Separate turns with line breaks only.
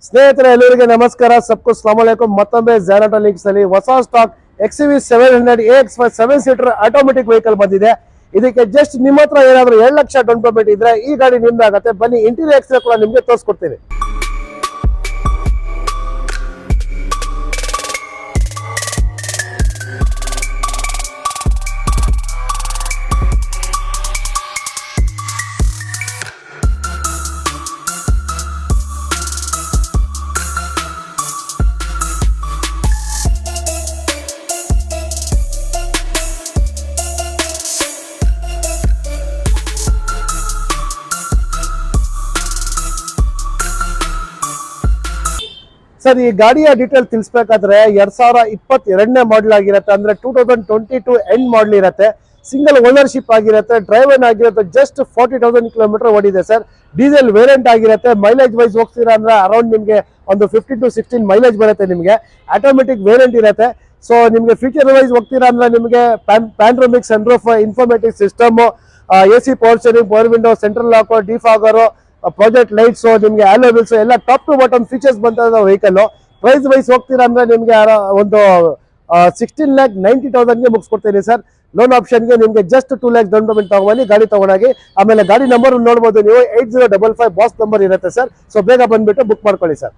ಸ್ನೇಹಿತರೆ ಎಲ್ಲರಿಗೆ ನಮಸ್ಕಾರ. ಸಬ್ಕು ಸಲಾಮ್ ಅಲೈಕುಂ. ಮತ್ತೊಮ್ಮೆ ಝೈರಾಟೋ ಲಿಂಕ್ಸ್ ನಲ್ಲಿ ಹೊಸ stock XUV 700AX5 7 seater automatic vehicle ಬಂದಿದೆ. ಇದಕ್ಕೆ ಜಸ್ಟ್ ನಿಮ್ಮ ಹತ್ರ ಏನಾದರೂ 2 ಲಕ್ಷ ಡೌನ್ ಪೇಮೆಂಟ್ ಇದ್ರೆ ಈ ಗಾಡಿ ನಿಮ್ದಾಗತ್ತೆ. ಬನ್ನಿ, ಇಂಟೀರಿಯರ್ ಎಕ್ಸ್ರೇ ಕೂಡ ನಿಮಗೆ ತೋರಿಸ್ಕೊಡ್ತೀನಿ. ಸರ್, ಈ ಗಾಡಿಯ ಡೀಟೇಲ್ ತಿಳಿಸಬೇಕಾದ್ರೆ 2022ನೇ ಮಾಡಲ್ ಆಗಿರುತ್ತೆ. ಅಂದ್ರೆ 2022 ಎಂಡ್ ಮಾಡಲ್ ಇರುತ್ತೆ. ಸಿಂಗಲ್ ಓನರ್ಶಿಪ್ ಆಗಿರುತ್ತೆ. ಡ್ರೈವರ್ ಆಗಿರುತ್ತೆ. ಜಸ್ಟ್ 40,000 ಕಿಲೋಮೀಟರ್ ಓಡಿದೆ ಸರ್. ಡೀಸೆಲ್ ವೇರಿಯಂಟ್ ಆಗಿರುತ್ತೆ. ಮೈಲೇಜ್ ವೈಸ್ ಹೋಗ್ತೀರಾ ಅಂದ್ರೆ ಅರೌಂಡ್ ನಿಮಗೆ ಒಂದು 15 to 16 ಮೈಲೇಜ್ ಬರುತ್ತೆ. ನಿಮಗೆ ಆಟೋಮೆಟಿಕ್ ವೇರಿಯಂಟ್ ಇರುತ್ತೆ. ಸೊ ನಿಮಗೆ ಫೀಚರ್ ವೈಸ್ ಹೋಗ್ತೀರಾ ಅಂದ್ರೆ ನಿಮಗೆ panoramic sunroof, infotainment system, AC power steering, power window, central lock, defogger, project lights, ನಿಮಗೆ ಆಲೋ ವೀಲ್ಸ್ ಎಲ್ಲ ಟಾಪ್ ಟು ಬಾಟಮ್ ಫೀಚರ್ಸ್ ಬಂದ ವೆಹಿಕಲ್. ಪ್ರೈಸ್ ವೈಸ್ ಹೋಗ್ತೀರಾ ಅಂದ್ರೆ ನಿಮಗೆ ಒಂದು 16,90,000ಗೆ ಮುಗಿಸ್ಕೊಡ್ತೀನಿ ಸರ್. ಲೋನ್ ಆಪ್ಷನ್ಗೆ ನಿಮಗೆ ಜಸ್ಟ್ 2 lakhs ಡೌನ್ ಪೇಮೆಂಟ್ ತಗೊಂಡು ಗಾಡಿ ತಗೊಂಡಾಗಿ. ಆಮೇಲೆ ಗಾಡಿ ನಂಬರ್ ನೋಡ್ಬೋದು ನೀವು, 8055 ಬಾಸ್ ನಂಬರ್ ಇರುತ್ತೆ ಸರ್. ಸೊ ಬೇಗ ಬಂದ್ಬಿಟ್ಟು ಬುಕ್ ಮಾಡ್ಕೊಳ್ಳಿ ಸರ್.